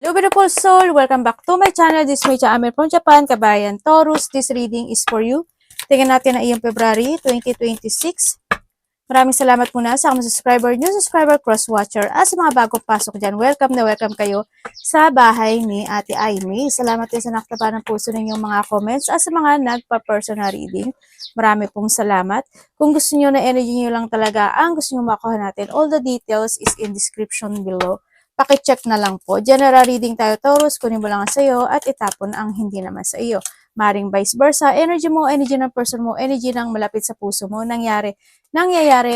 Hello beautiful soul! Welcome back to my channel. This is Meija Amer from Japan, Kabayan Taurus. This reading is for you. Tingnan natin na iyong February 2026. Maraming salamat muna sa mga subscriber, new subscriber, cross-watcher, at sa mga bagong pasok dyan. Welcome na welcome kayo sa bahay ni Ate Aimee. Salamat din sa nakataba ng puso ninyong mga comments at sa mga nagpa-personal reading. Marami pong salamat. Kung gusto niyo na energy niyo lang talaga ang gusto niyo makuha natin, all the details is in description below. Pakicheck na lang po. General reading tayo, Taurus. Kunin mo lang ang sa'yo at itapon ang hindi naman sa iyo. Maring vice versa. Energy mo, energy ng person mo, energy ng malapit sa puso mo, nangyayari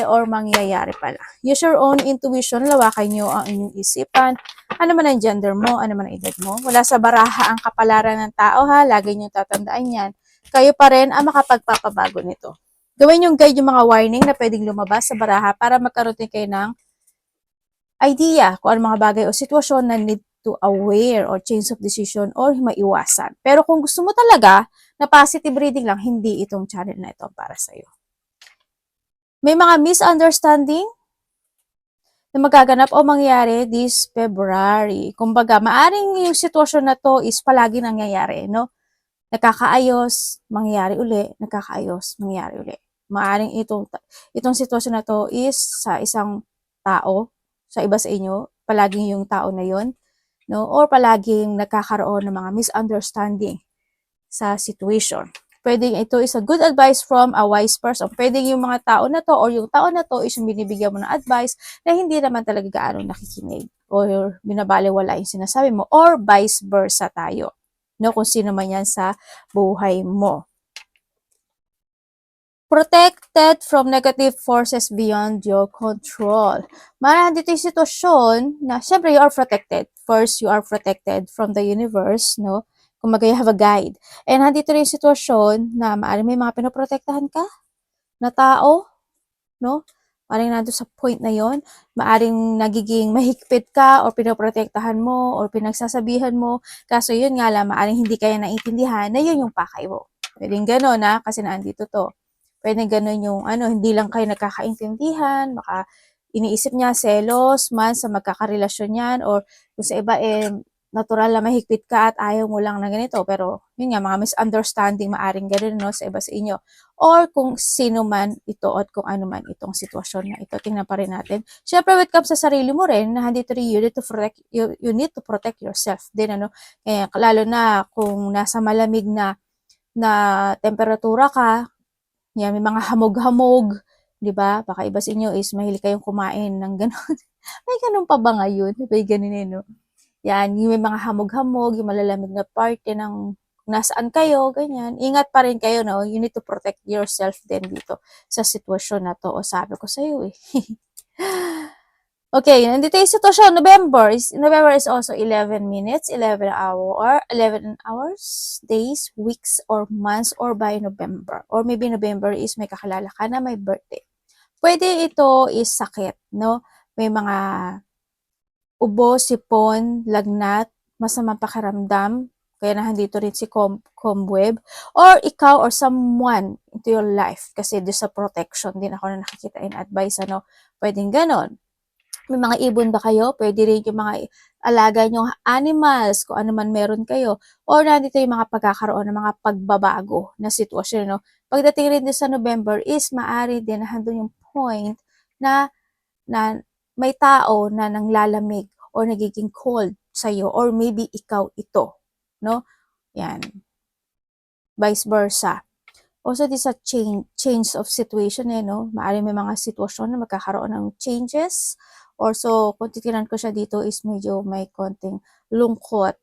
or mangyayari pala. Use your own intuition. Lawakan nyo ang inyong isipan. Ano man ang gender mo, ano man ang edad mo. Wala sa baraha ang kapalaran ng tao ha. Lagi nyo tatandaan yan. Kayo pa rin ang makapagpapabago nito. Gawin yung guide yung mga warning na pwedeng lumabas sa baraha para magkaroon din kayo ng idea kung ano mga bagay o sitwasyon na need to aware or change of decision or maiwasan. Pero kung gusto mo talaga na positive reading lang, hindi itong channel na ito para sa'yo. May mga misunderstanding na magaganap o mangyayari this February. Kumbaga, maaring yung sitwasyon na to is palagi nangyayari, no? Nakakaayos, mangyayari uli, nakakaayos, mangyayari uli. Maaring itong sitwasyon na to is sa isang tao, sa iba sa inyo, palaging yung tao na yon, no? Or palaging nagkakaroon ng mga misunderstanding sa situation. Pwedeng ito is a good advice from a wise person. Pwedeng yung mga tao na to or yung tao na to is yung binibigyan mo ng advice na hindi naman talaga gaano nakikinig or binabaliwala yung sinasabi mo or vice versa tayo. No, kung sino man yan sa buhay mo. Protected from negative forces beyond your control. Marahil dito yung sitwasyon na, syempre, you are protected. First, you are protected from the universe, no? Kumbaga, you have a guide. And nandito rin yung sitwasyon na maaaring may mga pinoprotektahan ka na tao, no? Maaaring nandito sa point na yon, maaaring nagiging mahigpit ka or pinoprotektahan mo or pinagsasabihan mo. Kaso yun nga lang, maaaring hindi kaya naiintindihan na yun yung pakay mo. Pwedeng gano'n na kasi nandito to. Pwedeng gano'n yung hindi lang kayo nagkakaintindihan, baka iniisip niya selos man sa magkakarelasyon niyan or kung sa iba natural na mahigpit ka at ayaw mo lang na ganito. Pero yun nga, mga misunderstanding maaring gano'n no, sa iba sa inyo. Or kung sino man ito at kung ano man itong sitwasyon na ito. Tingnan pa rin natin. Siyempre, when it comes sa sarili mo rin, na dito rin you need to protect yourself din. Kaya, lalo na kung nasa malamig na temperatura ka, yan, may mga hamog-hamog, 'di ba? Baka iba sa inyo is mahilig kayong kumain ng gano'n. May gano'n pa ba ngayon? May gano'n no? Yan, yung may mga hamog-hamog, yung malalamig na parte ng nasaan kayo, ganyan. Ingat pa rin kayo, no? You need to protect yourself din dito sa sitwasyon na to. O sabi ko sa iyo eh. Okay, nandito yung sitwasyon. November is also 11 minutes, 11 hours, days, weeks, or months, or by November. Or maybe November is may kakilala ka na may birthday. Pwede ito is sakit, no? May mga ubo, sipon, lagnat, masamang pakiramdam, kaya nandito rin si Cobweb, or ikaw or someone into your life, kasi doon sa protection din ako na nakikita in advice, pwedeng ganon. May mga ibon ba kayo? Pwede rin yung mga alaga nyong animals, kung ano man meron kayo. Or nandito yung mga pagkakaroon ng mga pagbabago na sitwasyon, no? Pagdating rin din sa November is maari din na handun yung point na may tao na nanglalamig or nagiging cold sa'yo or maybe ikaw ito, no? Yan. Vice versa. Also, this is a change of situation, no? Maaaring may mga sitwasyon na magkakaroon ng changes. Also, kung titinan ko siya dito is medyo may konting lungkot,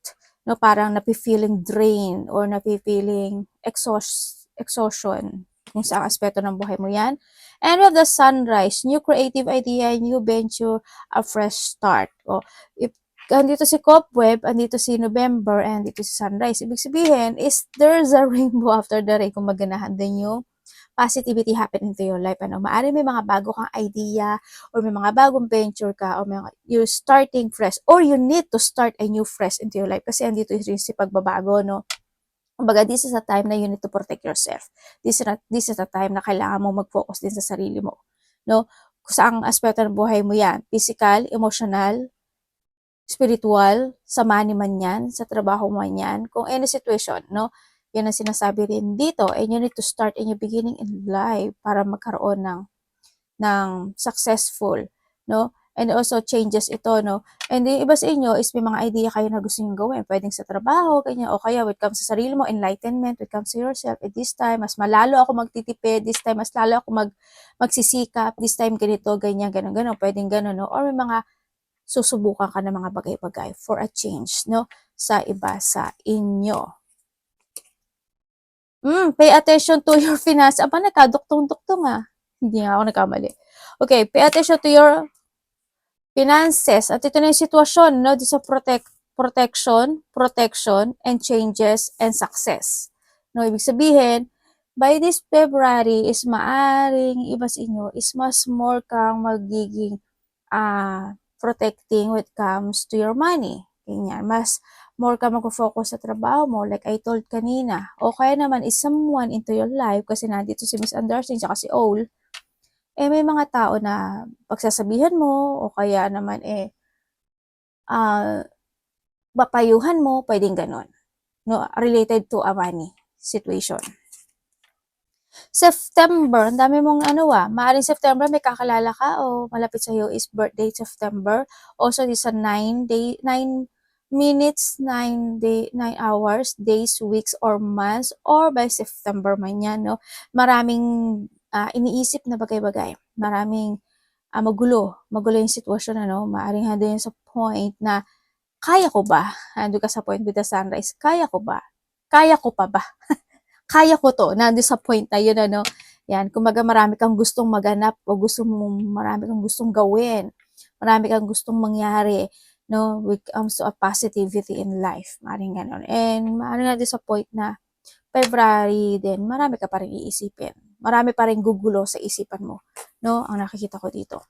no? Parang napi-feeling drain or napi-feeling exhaustion kung sa aspeto ng buhay mo yan. And with the sunrise, new creative idea, new venture, a fresh start. O, if andito si Cobweb, andito si November, and andito si Sunrise. Ibig sabihin is there's a rainbow after the rain kung maganahan din yung positivity happen into your life. Maaaring may mga bago kang idea or may mga bagong venture ka or you're starting fresh or you need to start a new fresh into your life kasi andito rin si pagbabago, no? Kumbaga, this is a time na you need to protect yourself. This is a time na kailangan mo mag-focus din sa sarili mo, no? Kung saang aspeto ng buhay mo yan, physical, emotional, spiritual, sa money man yan, sa trabaho man yan, kung any situation, no? Yan ang sinasabi rin dito. And you need to start in your beginning in life para magkaroon ng successful, no? And also changes ito, no? And yung iba sa inyo is may mga idea kayo na gusto nyo gawin. Pwedeng sa trabaho, ganyan. O kaya when it comes sa sarili mo, enlightenment, when it comes to yourself. At this time, mas malalo ako magtitipid. This time, mas lalo ako magsisikap. This time, ganito, ganyan, ganon, ganon. Pwedeng ganon, no? Or may mga susubukan ka ng mga bagay-bagay for a change, no? Sa iba sa inyo. Pay attention to your finance. Aba, nagkaduktong-duktong ah. Hindi nga ako nagkamali. Okay, pay attention to your finances. At ito na yung sitwasyon, no? Sa protection, and changes, and success. No, ibig sabihin, by this February is maaring iba sa inyo is mas more kang magiging protecting when it comes to your money. Ganyan. Mas more ka mag-focus sa trabaho mo, like I told kanina. O kaya naman is someone into your life, kasi nandito si Miss Anderson, tsaka si Ol, may mga tao na pagsasabihan mo, o kaya naman papayuhan mo, pwedeng ganon. No, related to a money situation. September, ang dami mong maaring September may kakalala ka o malapit sa iyo is birthday September. Also this a 9 minutes, 9 hours, days, weeks, or months, or by September man yan, no? Maraming iniisip na bagay-bagay. Maraming magulo yung sitwasyon, maaring hando yun sa point na kaya ko ba? Hando ka sa point with the sunrise, kaya ko ba? Kaya ko pa ba? Kaya ko to, nandun sa point na yun, yan, kumbaga marami kang gustong maganap o marami kang gustong gawin, marami kang gustong mangyari, no, when it comes to a positivity in life, maring ganon. And maring nandun sa point na February din, marami ka pa rin iisipin, marami pa rin gugulo sa isipan mo, no, ang nakikita ko dito.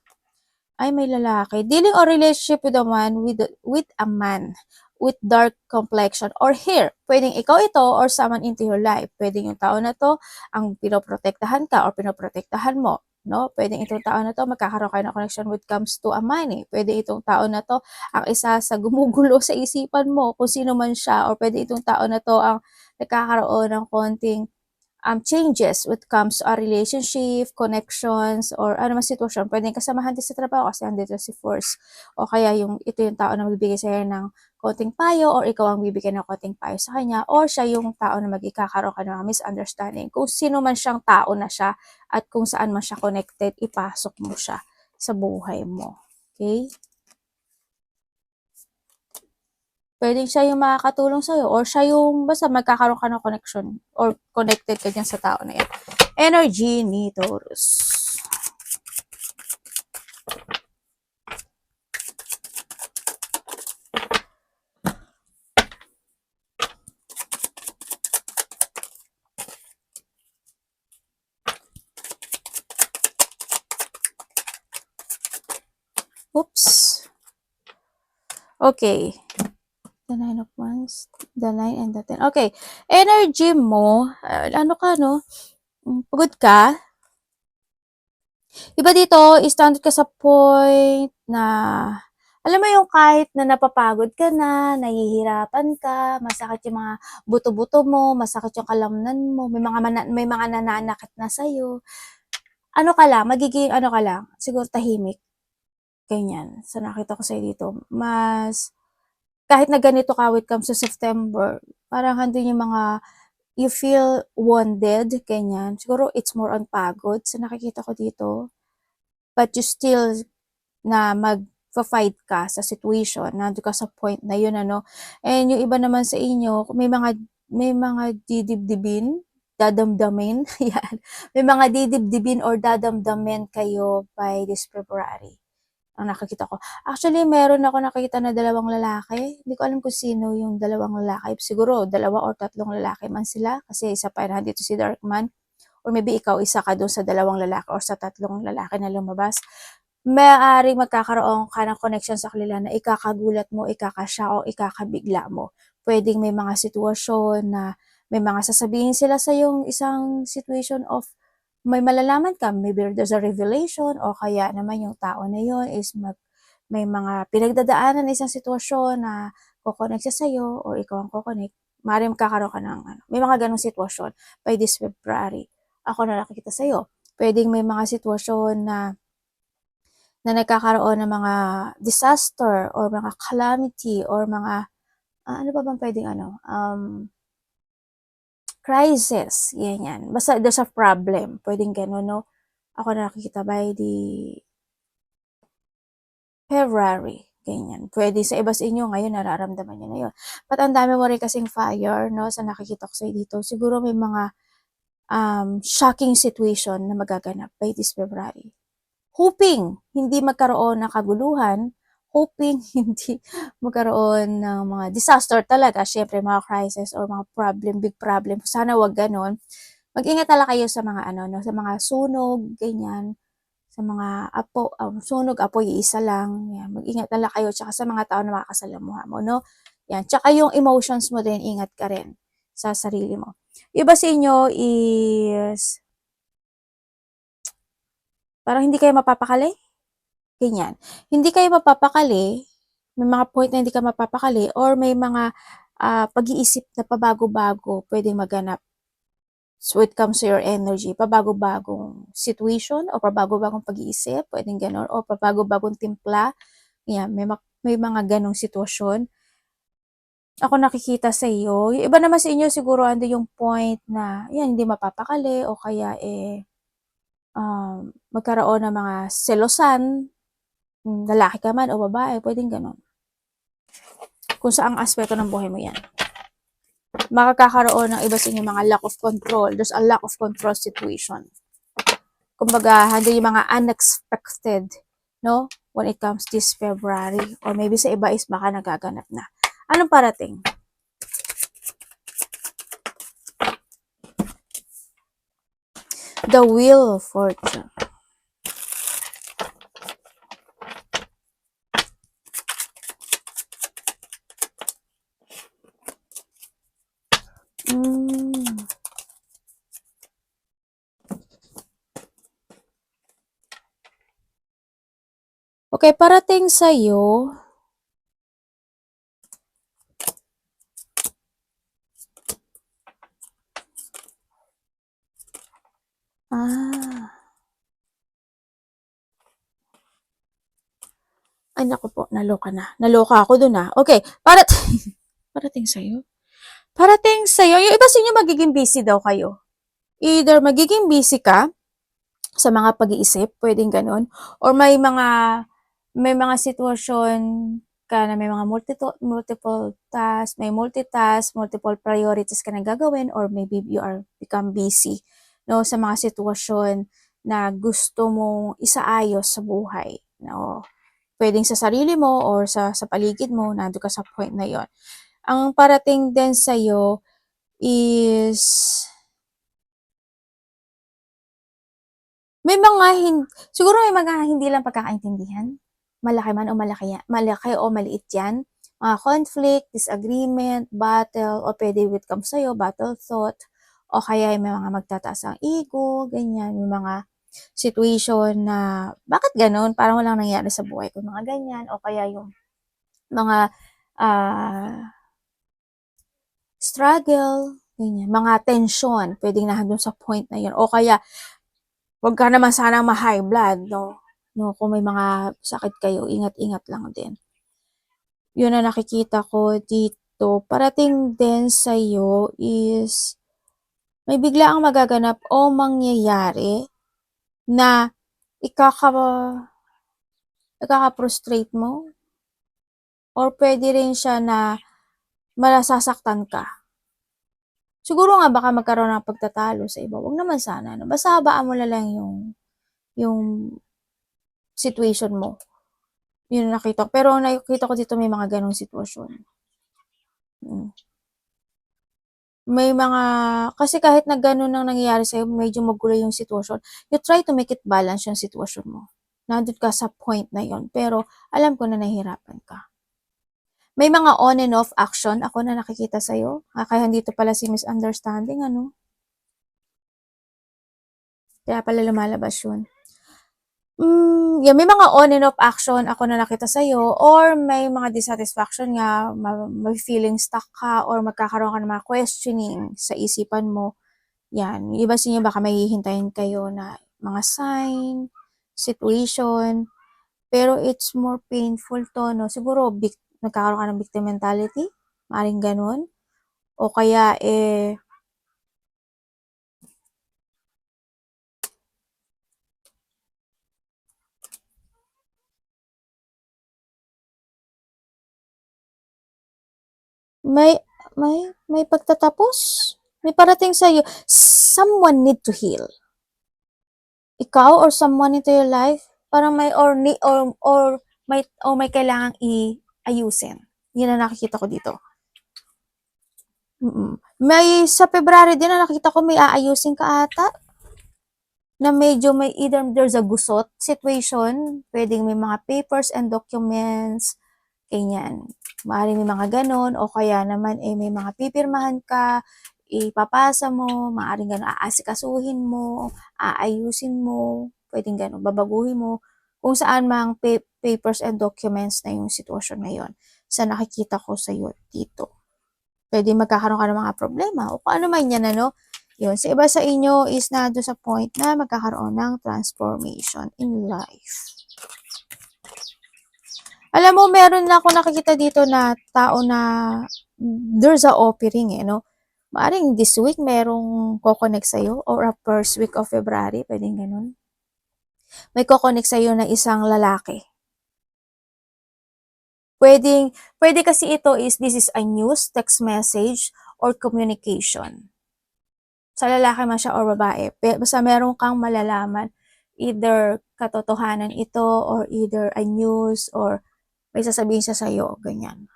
Ay, may lalaki. Dealing or relationship with a man, with a man with dark complexion or hair. Pwedeng ikaw ito or someone into your life. Pwedeng yung tao na to ang pinoprotektahan ka or pinoprotektahan mo. No? Pwedeng itong tao na to magkakaroon kayo ng connection when it comes to a money. Pwede itong tao na to ang isa sa gumugulo sa isipan mo kung sino man siya, or pwede itong tao na to ang nagkakaroon ng konting changes when it comes to a relationship, connections, or ano man sitwasyon. Pwedeng kasamahan din sa trabaho kasi andito si Force. O kaya ito yung tao na magbibigay sa'yo ng konting payo, or ikaw ang bibigyan ng konting payo sa kanya, or siya yung tao na magkakaroon ka ng misunderstanding. Kung sino man siyang tao na siya at kung saan man siya connected, ipasok mo siya sa buhay mo. Okay? Pwedeng siya yung makakatulong sa'yo, or siya yung basta magkakaroon ka ng connection or connected ka dyan sa tao na yan. Energy ni Taurus. Oops. Okay. The 9 of Wands, the 9 and the 10. Okay. Energy mo, ano ka, no? Pagod ka. Iba dito, stand ka sa point na, alam mo yung kahit na napapagod ka na, nahihirapan ka, masakit yung mga buto-buto mo, masakit yung kalamnan mo, may mga nananakit na sa'yo. Ano ka lang, magiging ano ka lang, siguro tahimik. Ganyan. So, nakita ko sa'yo dito. Kahit na ganito ka when it comes to September, parang handun yung mga, you feel wounded, ganyan. Siguro, it's more on pagod. So, nakikita ko dito. But you still na mag-fight ka sa situation, nandun ka sa point na yun, And yung iba naman sa inyo, may mga didibdibin, dadamdamin, yan. May mga didibdibin or dadamdamin kayo by this February. Ang nakikita ko. Actually, meron ako nakikita na dalawang lalaki. Hindi ko alam kung sino yung dalawang lalaki. Siguro, 2 or 3 lalaki man sila. Kasi isa pa nandito si Darkman. Or maybe ikaw isa ka doon sa 2 lalaki or sa 3 lalaki na lumabas. Maaaring magkakaroon ka ng connection sa kanila na ikakagulat mo, ikakasya o ikakabigla mo. Pwedeng may mga sitwasyon na may mga sasabihin sila sa yung isang situation of may malalaman ka, maybe there's a revelation, o kaya naman yung tao na yun is may mga pinagdadaanan na isang sitwasyon na kukonect siya sa'yo or ikaw ang kukonect, maaaring magkakaroon ka ng may mga ganong sitwasyon by this February. Ako na nakikita sa'yo. Pwedeng may mga sitwasyon na nagkakaroon ng mga disaster or mga calamity or mga ano ba bang pwedeng crisis, yan. Basta there's a problem, pwedeng gano'n, no? Ako na nakikita by the February, ganyan. Pwede sa iba sa inyo ngayon nararamdaman nyo na yun. But ang dami mo rin kasing fire, no, sa nakikita ko sa'yo dito. Siguro may mga shocking situation na magaganap by this February. Hoping hindi magkaroon ng kaguluhan, hoping hindi magkaroon ng mga disaster talaga, syempre mga crisis or mga problem, big problem. Sana wag ganon. Mag-ingat talaga kayo sa mga sa mga sunog, ganyan, sa mga sunog, apoy, isa lang. Yan, mag-ingat talaga kayo tsaka sa mga tao na makakasalamuha mo, no? Yan, tsaka yung emotions mo din, ingat ka rin sa sarili mo. Iba sa inyo is parang hindi kayo mapapakali. Ganyan. Hindi kayo mapapakali, may mga point na hindi ka mapapakali or may mga pag-iisip na pabago-bago pwedeng maganap. So it comes to your energy, pabago-bagong situation o pabago-bagong pag-iisip, pwedeng ganon, o pabago-bagong timpla. Yan, may mga ganong sitwasyon. Ako nakikita sa iyo. Yung iba naman sa inyo siguro ando yung point na yan, hindi mapapakali o kaya magkaroon ng mga selosan, lalaki ka man o babae, pwedeng ganon. Kung saang aspeto ng buhay mo yan. Makakakaroon ng iba sa inyo mga lack of control. There's a lack of control situation. Kumbaga, handa yung mga unexpected, no? When it comes this February. Or maybe sa iba is baka nagaganap na. Anong parating? The Wheel of Fortune. Okay, parating sa'yo. Ay, naku po, naloka na. Naloka ako dun Okay, parating sa'yo. Parating sa'yo. Yung iba sa inyo magiging busy daw kayo. Either magiging busy ka sa mga pag-iisip, pwedeng ganun, or may mga sitwasyon ka na may mga multiple tasks, may multiple priorities ka na gagawin, or maybe you are become busy, no, sa mga sitwasyon na gusto mong isaayos sa buhay, no. Pwedeng sa sarili mo or sa paligid mo, nandun ka sa point na yon. Ang parating din sa'yo is siguro may mga hindi lang pagkakaintindihan, malaki man o malaki o maliit yan, mga conflict, disagreement, battle, o pwede with comes sa'yo, battle thought, o kaya may mga magtataas ang ego, ganyan, may mga situation na, bakit ganun? Parang walang nangyari sa buhay ko, mga ganyan, o kaya yung mga struggle, ganyan, mga tension, pwedeng nandun sa point na yun, o kaya, wag ka naman sanang ma-high blood, no? No, kung may mga sakit kayo, ingat-ingat lang din. Yun na nakikita ko dito. Parating din sa'yo is may bigla ang magaganap o mangyayari na ikaka-frustrate mo or pwede rin siya na malasasaktan ka. Siguro nga baka magkaroon ng pagtatalo sa iba. Huwag naman sana. No? Basta habaan mo na lang yung situation mo. Yun nakita ko. Pero nakita ko dito may mga ganong sitwasyon. May mga, kasi kahit na ganun ang nangyayari sa'yo, medyo magulo yung sitwasyon, you try to make it balance yung sitwasyon mo. Nandun ka sa point na yon, pero alam ko na nahihirapan ka. May mga on and off action ako na nakikita sa'yo. Kaya dito pala si misunderstanding, ano? Kaya pala lumalabas yun. Yeah, may mga on and off action ako na nakita sa'yo or may mga dissatisfaction nga, may feeling stuck ka or magkakaroon ka ng mga questioning sa isipan mo. Yan, yung iba sa inyo baka may hihintayin kayo na mga sign, situation, pero it's more painful to, no? Siguro, nagkakaroon ka ng victim mentality, maaaring ganun. O kaya, may, may pagtatapos. May parating sa'yo. Someone need to heal. Ikaw or someone into your life, parang may may kailangang ayusin. Yun ang nakikita ko dito. May sa February din na nakita ko may aayusin ka ata na medyo may either there's a gusot situation, pwedeng may mga papers and documents, ganyan. Maaaring may mga ganon, o kaya naman may mga pipirmahan ka, ipapasa mo, maaaring ganon, aasikasuhin mo, aayusin mo, pwedeng ganon, babaguhin mo, kung saan mang papers and documents na yung sitwasyon ngayon sa nakikita ko sa iyo dito. Pwede magkakaroon ka ng mga problema o kung ano man yan, ano. Yun. Sa iba sa inyo is na doon sa point na magkakaroon ng transformation in life. Alam mo, meron na ako nakikita dito na tao na there's a offering, no? Maaring this week merong kokonek sa'yo or a first week of February, pwedeng ganun. May kokonek sa'yo na isang lalaki. Pwede kasi ito is, this is a news, text message, or communication. Sa lalaki man siya or babae. Basta meron kang malalaman, either katotohanan ito, or either a news, or may sasabihin siya sa'yo, ganyan.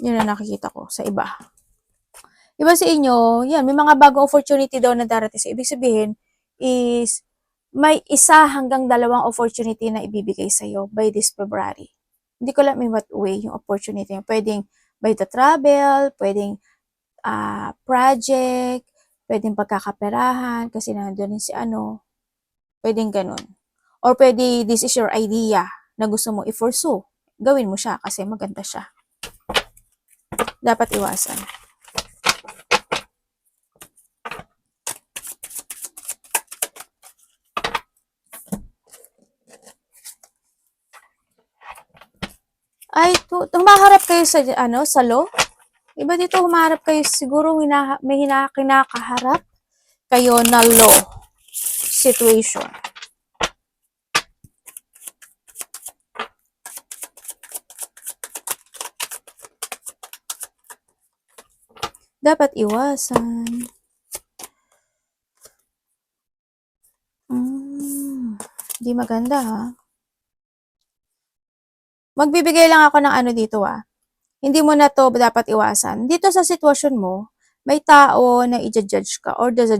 Yun ang nakikita ko sa iba. Iba sa inyo, yan, may mga bagong opportunity daw na darating sa. Ibig sabihin is, may isa hanggang dalawang opportunity na ibibigay sa'yo by this February. Hindi ko alam in what way yung opportunity. Pwedeng by the travel, pwedeng project, pwedeng pagkakaperahan, kasi nandun si ano, pwedeng ganun. Or pwede, this is your idea na gusto mo i-pursue. Gawin mo siya kasi maganda siya. Dapat iwasan. Ay, humaharap kayo sa, sa law? Iba dito, humaharap kayo, siguro may kinakaharap kayo na law situation. Dapat iwasan. Di maganda, ha? Magbibigay lang ako ng ano dito, Hindi mo na to dapat iwasan. Dito sa sitwasyon mo, may tao na i-judge ka or there's a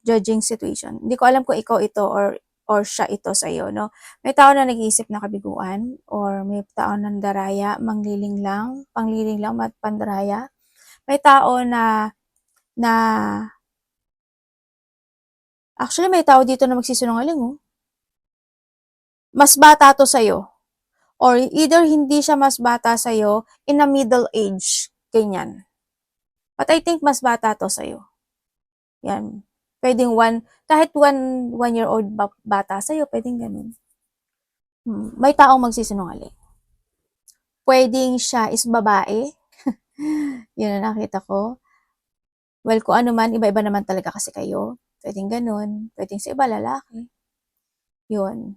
judging situation. Hindi ko alam kung ikaw ito or siya ito sa iyo, no? May tao na nag-iisip na kabiguan or may tao na daraya, pangliling lang, pandaraya. May tao na actually may tao dito na magsisinungaling, Mas bata to sa iyo. Or either hindi siya mas bata sa'yo, in a middle age, ganyan. But I think mas bata to sa'yo. Yan. Pwedeng kahit one year old bata sa'yo, pwedeng ganun. May taong magsisinungaling. Pwedeng siya is babae. Yun ang nakita ko. Well, kung ano man, iba-iba naman talaga kasi kayo. Pwedeng ganun. Pwedeng sa iba lalaki. Yun.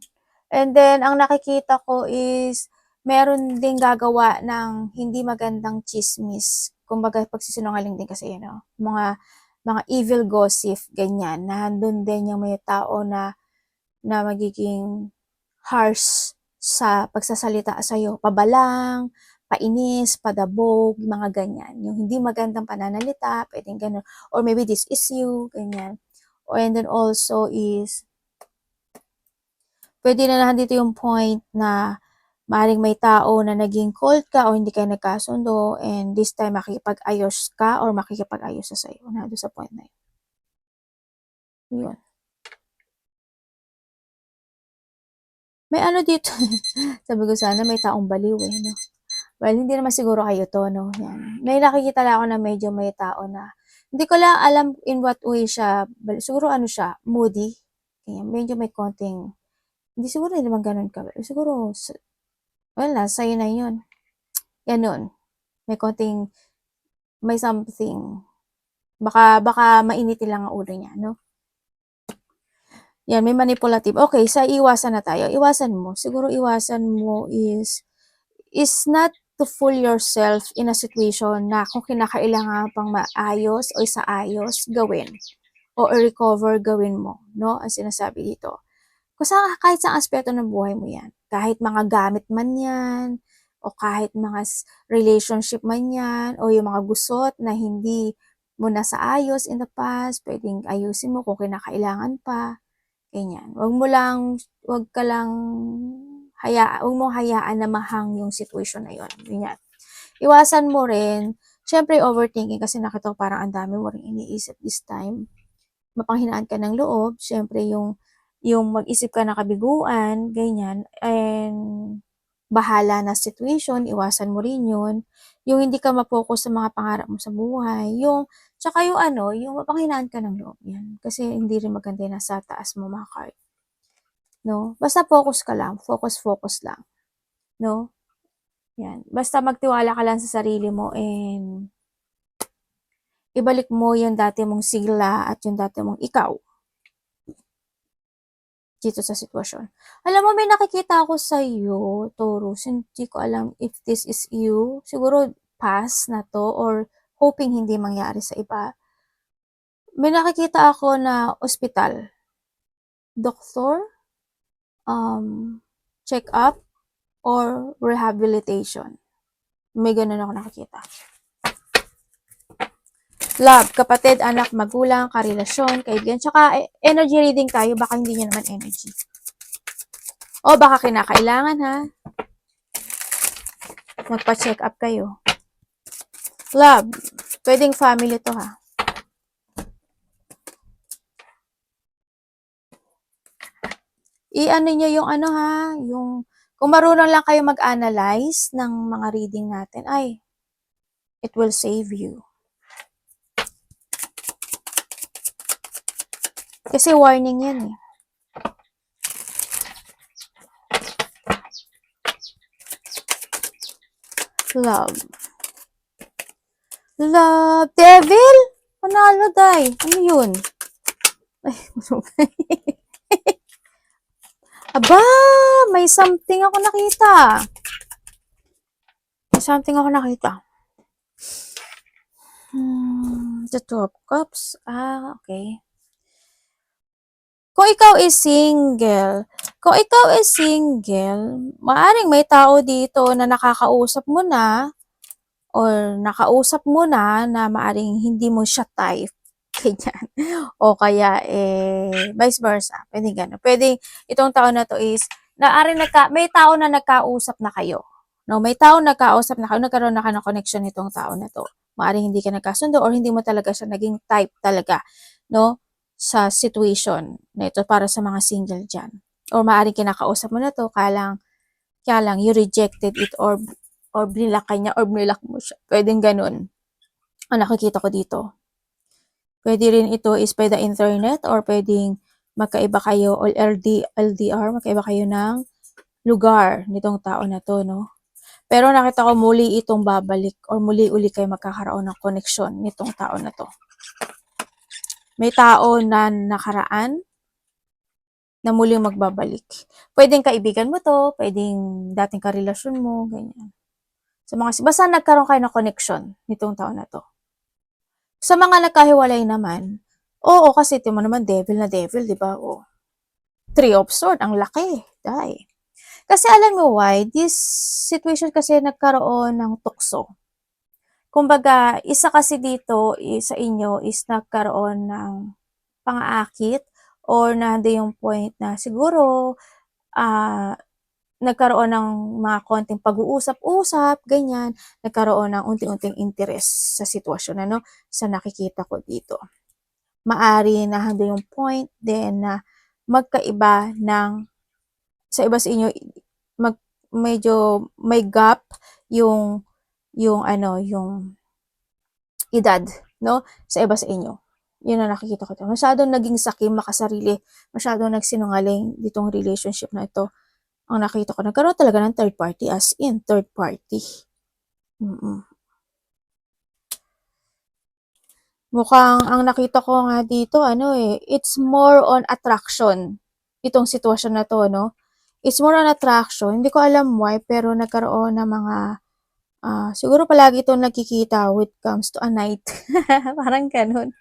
And then, ang nakikita ko is, meron ding gagawa ng hindi magandang chismis. Kumbaga, pagsisinungaling din kasi, mga evil gossip, ganyan. Nandun din yung may tao na magiging harsh sa pagsasalita sa'yo. Pabalang, painis, padabog, mga ganyan. Yung hindi magandang pananalita, pwedeng ganun. Or maybe this is you, ganyan. And then also is, pwede na nandito yung point na maaaring may tao na naging cold ka o hindi kayo nagkasundo and this time makikipag-ayos ka or makikipag-ayos sa sa'yo. Nandito sa point na yun. Yun. May ano dito, sabi ko sana may taong baliw eh, no? Well, hindi naman siguro kayo to, no? Yan. May nakikita lang ako na medyo may tao na, hindi ko lang alam in what way siya, siguro ano siya, moody. Kaya medyo may konting, hindi siguro hindi naman ganun ka. Siguro, well, sa'yo na yun. Ganun. May konting, may something. Baka mainitin lang ang ulo niya, no? Yan, may manipulative. Okay, sa iwasan na tayo. Iwasan mo. Siguro iwasan mo is not to fool yourself in a situation na kung kinakailangan pang maayos o isaayos, gawin. O i-recover, gawin mo. No? Ang sinasabi dito. Kahit sa aspeto ng buhay mo yan. Kahit mga gamit man yan, o kahit mga relationship man yan, o yung mga gusot na hindi mo na sa ayos in the past, pwedeng ayusin mo kung kinakailangan pa. Ganyan. Wag ka lang wag mo hayaan na mahang yung situation na yun. Ganyan. Iwasan mo rin, syempre overthinking kasi nakita ko parang ang dami mo rin iniisip this time. Mapanghinaan ka ng loob, syempre yung mag-isip ka ng kabiguan, ganyan, and bahala na situation, iwasan mo rin yun. Yung hindi ka ma-focus sa mga pangarap mo sa buhay, tsaka yung yung mapanghinaan ka ng loob, yan. Kasi hindi rin maganda na sa taas mo mga card. No? Basta focus ka lang, focus lang. No? Yan. Basta magtiwala ka lang sa sarili mo and ibalik mo yung dati mong sigla at yung dati mong ikaw dito sa sitwasyon. Alam mo, may nakikita ako sa iyo, Taurus. Hindi ko alam if this is you. Siguro pass na to or hoping hindi mangyari sa iba. May nakikita ako na ospital. Doktor, check-up, or rehabilitation. May ganun ako nakikita. Love, kapatid, anak, magulang, karelasyon, kaibigan, tsaka energy reading tayo, baka hindi nyo naman energy. O baka kinakailangan ha. Magpa-check up kayo. Love, pwedeng family to ha. I-ano nyo yung yung kung marunong lang kayo mag-analyze ng mga reading natin, ay, it will save you. Kasi warning yan eh. Love. Love. Devil? Panalo, day. Ano yun? Ay, aba, may something ako nakita. May something ako nakita. The Two of Cups. Okay. Kung ikaw is single, maaring may tao dito na nakakausap mo na or nakausap mo na maaring hindi mo siya type. Ganyan. O kaya, vice versa. Pwede gano'n. Pwede, itong tao na to is, may tao na nagkausap na kayo. No, may tao nagkausap na kayo, nagkaroon na kayo ng connection nitong tao na to. Maaring hindi ka nagkasundo or hindi mo talaga siya naging type talaga. No? Sa situation na ito para sa mga single dyan. Or maaring kinakausap mo na to, kaya lang you rejected it or blinlock ka niya or blinlock mo siya. Pwedeng ganun. Ang nakikita ko dito. Pwede rin ito is by the internet or pwedeng magkaiba kayo or LDR, magkaiba kayo ng lugar nitong tao na to, no? Pero nakita ko muli itong babalik or muli-uli kayo magkakaroon ng connection nitong tao na to. May tao na nakaraan na muling magbabalik. Pwedeng kaibigan mo to, pwedeng dating karelasyon mo, ganyan. Basta nagkaroon kayo ng connection nitong tao na to. Sa mga nagkahiwalay naman, oo, kasi ito mo naman devil na devil, di ba? Oh. Three of Swords, ang laki. Dahil. Kasi alam mo why? This situation kasi nagkaroon ng tukso. Kumbaga, isa kasi dito sa inyo is nagkaroon ng pang-aakit or nando yung point na siguro nagkaroon ng mga konting pag-uusap-usap, ganyan, nagkaroon ng unti-unting interest sa sitwasyon, sa nakikita ko dito. maari na hando yung point then na magkaiba ng sa iba sa inyo medyo may gap yung yung edad, no? Sa iba sa inyo. Yun ang nakikita ko. Masyadong naging sakim makasarili, masyadong nagsinungaling ditong relationship na ito. Ang nakita ko, nagkaroon talaga ng third party, as in third party. Mukhang ang nakita ko nga dito, it's more on attraction. Itong sitwasyon na to, no? It's more on attraction. Hindi ko alam why, pero nagkaroon ng mga, siguro palagi itong nakikita when it comes to a night. Parang ganun.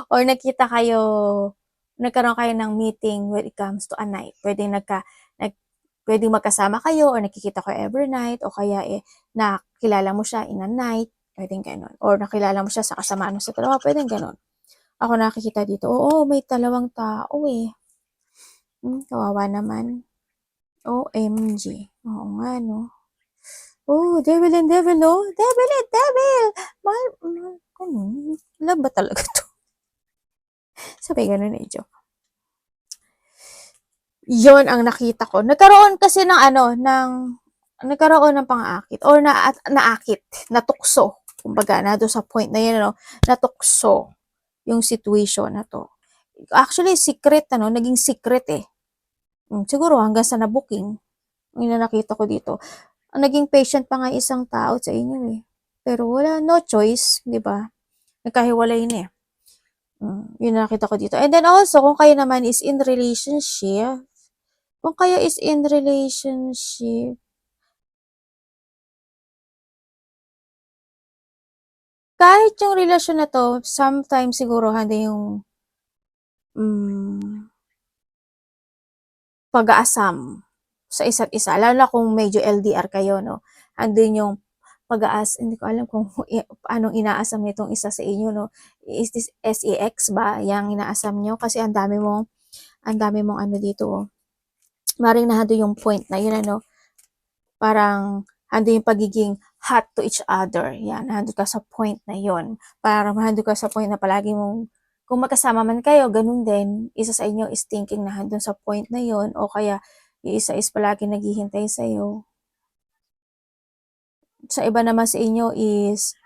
Or nagkaroon kayo ng meeting when it comes to a night. Pwedeng magkasama kayo or nakikita ko every night o kaya nakilala mo siya in a night. Pwedeng ganon. Or nakilala mo siya sa kasamaan mo sa trabaho. Pwedeng ganon. Ako nakikita dito, oo, may dalawang tao eh. Kawawa naman. OMG. Oo nga, no? Oh, devil and devil, no? Devil and devil! Ganun. Love ba talaga to? Sabi ganun eh, joke. Yon ang nakita ko. Nagkaroon kasi nagkaroon ng pang-aakit or naakit, natukso. Kumbaga, na doon sa point na yun, natukso yung situation na to. Actually, secret, naging secret eh. Siguro hanggang sa na-booking, yung nakita ko dito. Naging patient pa nga isang tao sa inyo eh. Pero wala, no choice, di ba? Nagkahiwalay na eh. Yun nakita ko dito. And then also, kung kayo naman is in relationship, kahit yung relasyon na to, sometimes siguro handa yung pag-aasam sa isa't isa. Lalo na kung medyo LDR kayo, no? Andun yung hindi ko alam kung anong inaasam nitong isa sa inyo, no? Is this SEX ba yung inaasam nyo? Kasi ang dami mong dito, oh. Maring nahando yung point na yun, parang hando yung pagiging hot to each other. Yan, nahando ka sa point na yun. Para mahando ka sa point na palagi mong, kung magkasama man kayo, ganun din, isa sa inyo is thinking na handun sa point na yun, o kaya yung isa is palagi naghihintay sa iyo. Sa iba naman sa inyo is,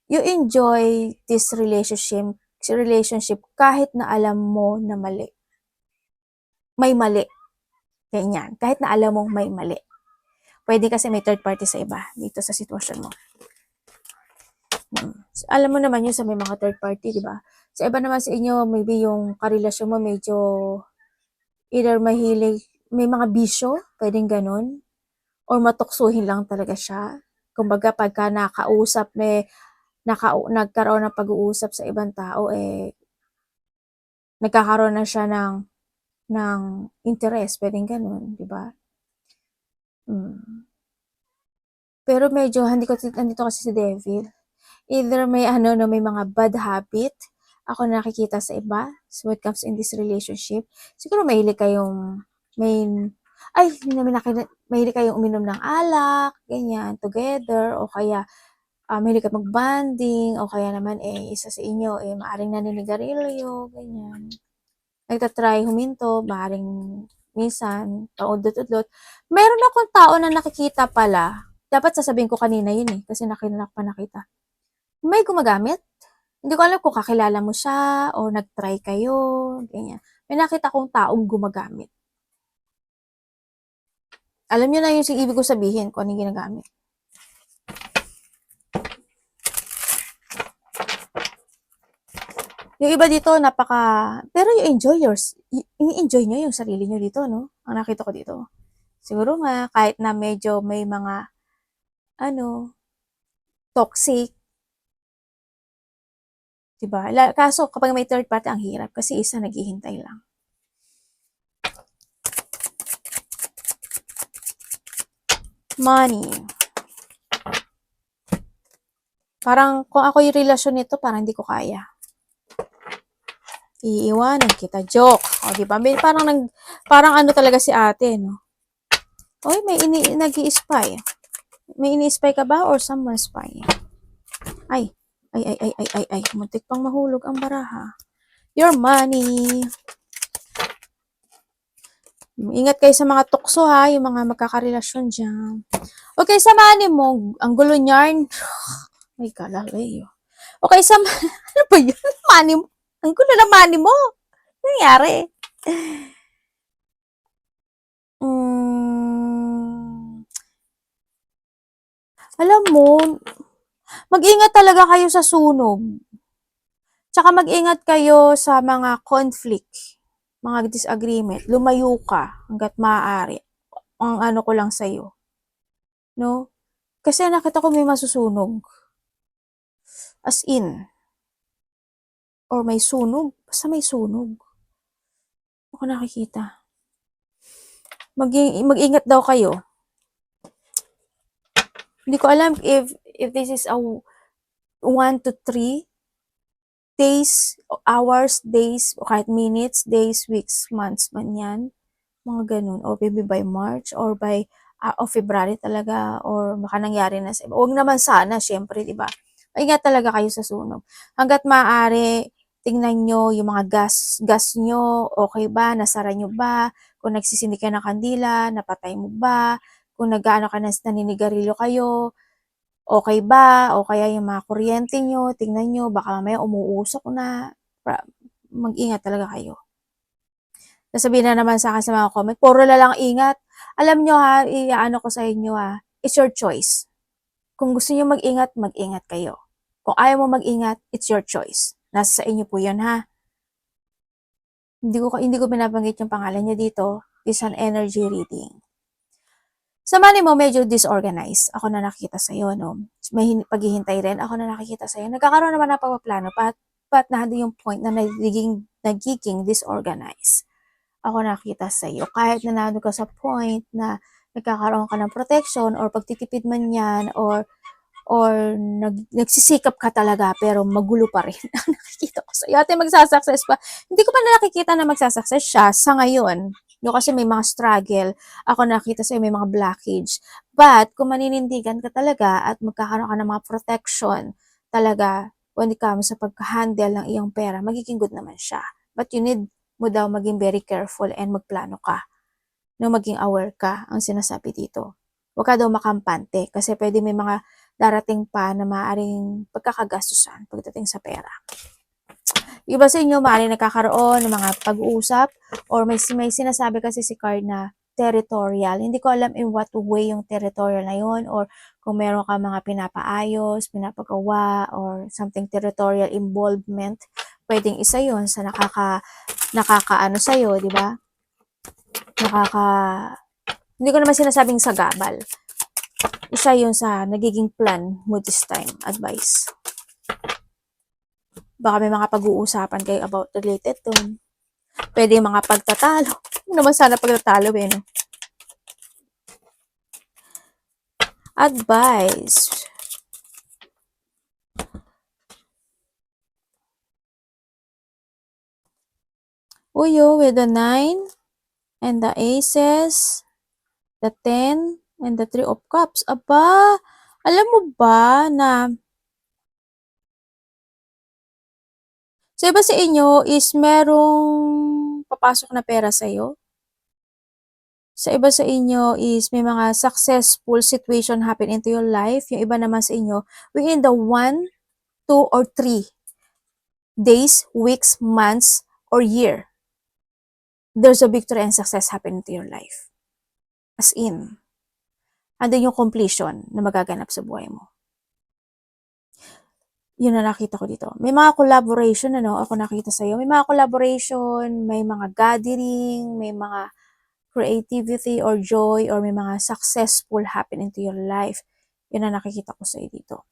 you enjoy this relationship kahit na alam mo na mali. May mali. Ganyan. Kahit na alam mong may mali. Pwede kasi may third party sa iba dito sa sitwasyon mo. Alam mo naman yun sa may mga third party, di ba? Sa iba naman sa inyo, maybe yung karelasyon mo medyo either mahilig, may mga bisyo, pwedeng ganun, or matuksuhin lang talaga siya. Kumbaga, pagka nagkaroon ng pag-uusap sa ibang tao, nagkakaroon na siya ng interest, pwedeng ganun, di ba? Pero medyo, andito kasi si Devil. Either may may mga bad habit, ako nakikita sa iba, so when it comes in this relationship, siguro mahilig kayong, mahilig kayong uminom ng alak, ganyan, together, o kaya, mahilig kayo mag-bonding, o kaya naman, isa sa inyo, maaring naninigarilyo, ganyan. Nagtatry huminto, maaring minsan, paudlot-udlot. Meron akong tao na nakikita pala, dapat sasabihin ko kanina yun eh, kasi nakita. May gumagamit. Hindi ko alam kung kakilala mo siya o nag-try kayo, ganyan. May nakita kong taong gumagamit. Alam niyo na yung ibig ko sabihin kung ano yung ginagamit. Yung iba dito, pero i-enjoy nyo yung sarili nyo dito, no? Ang nakita ko dito. Siguro nga, kahit na medyo may mga, toxic, diba? Kaso, kapag may third party, ang hirap kasi isa naghihintay lang. Money. Parang, kung ako yung relasyon nito, parang hindi ko kaya. Iiwanan kita. Joke. O, diba? Parang talaga si ate, no? Oy, may nag-i-spy. May ini-spy ka ba or someone spy? Ay, Ay, muntik pang mahulog ang baraha. Your money. Ingat kayo sa mga tukso ha, yung mga magkakarelasyon dyan. Okay, sa money mo, ang gulo niyan. May kalalay. Okay, sa ano ba yun? Money mo. Ang gulo na money mo. Ano nangyari? Alam mo, mag-ingat talaga kayo sa sunog. Tsaka mag-ingat kayo sa mga conflict, mga disagreement. Lumayo ka hanggat maaari. Ang ano ko lang sa'yo. No? Kasi nakita ko may masusunog. As in. Or may sunog. Basta may sunog. Ako nakikita. Mag-ingat daw kayo. Hindi ko alam if this is a 1 to 3 days, hours, days, o kahit minutes, days, weeks, months man yan. Mga ganun. Or maybe by March or by o February talaga or baka nangyari na sa iba. Huwag naman sana, syempre, di ba? Ingat talaga kayo sa sunog. Hanggat maaari, tingnan nyo yung mga gas nyo, okay ba, nasara nyo ba, kung nagsisindi ka ng kandila, napatay mo ba, kung nag-ano ka na naninigarilyo kayo, okay ba, o kaya yung mga kuryente nyo, tingnan nyo, baka mamaya umuusok na, mag-ingat talaga kayo. Sasabihin na naman sa akin sa mga comment, puro na lang ingat. Alam nyo ha, iaano ko sa inyo ha, it's your choice. Kung gusto nyo mag-ingat, mag-ingat kayo. Kung ayaw mo mag-ingat, it's your choice. Nasa sa inyo po yun ha. Hindi ko binabanggit yung pangalan niya dito. This is an energy reading. Sa money mo, medyo disorganized. Ako na nakikita sa'yo, no? May paghihintay rin. Ako na nakikita sa'yo. Nagkakaroon naman ng pagpaplano, but nandun yung point na nagiging disorganized. Ako nakita sa'yo. Kahit na nandun ka sa point na nagkakaroon ka ng protection or pagtitipid man yan or nagsisikap ka talaga pero magulo pa rin. Nakikita ko sa'yo. Ate, magsasucess pa. Hindi ko pa na nakikita na magsasucess siya sa ngayon. No, kasi may mga struggle. Ako nakita sa'yo may mga blockage. But, kung maninindigan ka talaga at magkakaroon ka ng mga protection talaga when it comes sa pagka-handle ng iyong pera, magiging good naman siya. But you need mo daw maging very careful and magplano ka. No, maging aware ka ang sinasabi dito. Huwag ka daw makampante kasi pwede may mga darating pa na maaaring pagkakagastusan pagdating sa pera. Iba sa inyo, maaaring nagkakaroon ng mga pag-uusap or may sinasabi kasi si card na territorial. Hindi ko alam in what way yung territorial na yun or kung meron ka mga pinapaayos, pinapagawa or something territorial involvement. Pwedeng isa yun sa nakakaano sa'yo, di ba? Hindi ko naman sinasabing sagabal. Isa yun sa nagiging plan mo this time, advice. Baka may mga pag-uusapan kayo about related to. Pwede yung mga pagtatalo. Ano naman sana pagtatalo eh, no? Advice. Uyo with the 9 and the aces, the 10 and the 3 of cups. Aba, alam mo ba na sa iba sa inyo is merong papasok na pera sa'yo? Sa iba sa inyo is may mga successful situation happen into your life. Yung iba naman sa inyo, within the 1, 2, or 3 days, weeks, months, or year, there's a victory and success happen into your life. As in, andun yung completion na magaganap sa buhay mo. Yun na nakita ko dito. May mga collaboration, ako nakita sa'yo. May mga collaboration, may mga gathering, may mga creativity or joy, or may mga successful happen into your life. Yun na nakikita ko sa'yo dito.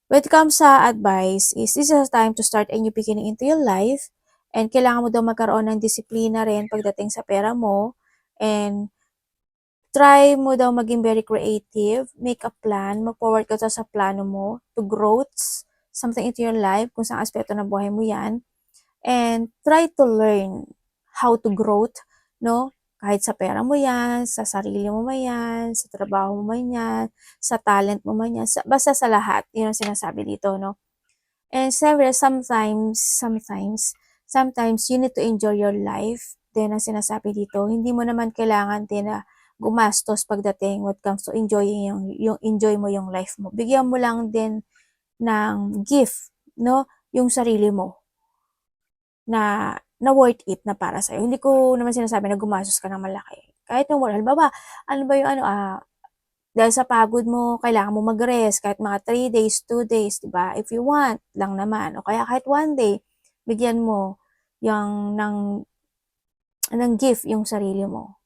When it comes sa advice, is this is a time to start a new beginning into your life, and kailangan mo daw magkaroon ng disiplina rin pagdating sa pera mo, and try mo daw maging very creative, make a plan, mag-forward ka sa plano mo to growth, something into your life, kung saan aspeto ng buhay mo yan, and try to learn how to growth, no? Kahit sa pera mo yan, sa sarili mo man yan, sa trabaho mo man yan, sa talent mo man yan, basta sa lahat. Yun ang sinasabi dito, no? And several sometimes you need to enjoy your life. Then ang sinasabi dito, hindi mo naman kailangan din na gumastos pagdating when it comes to enjoying yung enjoy mo yung life mo. Bigyan mo lang din ng gift, no? Yung sarili mo na worth it na para sa'yo. Hindi ko naman sinasabi na gumastos ka ng malaki. Kahit yung halimbawa, ano ba yung dahil sa pagod mo, kailangan mo mag-rest kahit mga 3 days, 2 days, 'di ba? If you want lang naman o kaya kahit 1 day, bigyan mo yung ng gift yung sarili mo.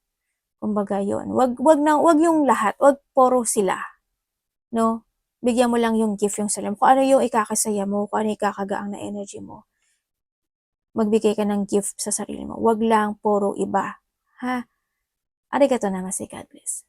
Kumbaga 'yun. Wag yung lahat, wag puro sila, no? Bigyan mo lang yung gift yung sarili mo. Kung ano yung ikakasaya mo, kung ano yung ikakagaang na energy mo. Magbigay ka ng gift sa sarili mo. Wag lang puro iba, ha? Arigato namaste, God bless.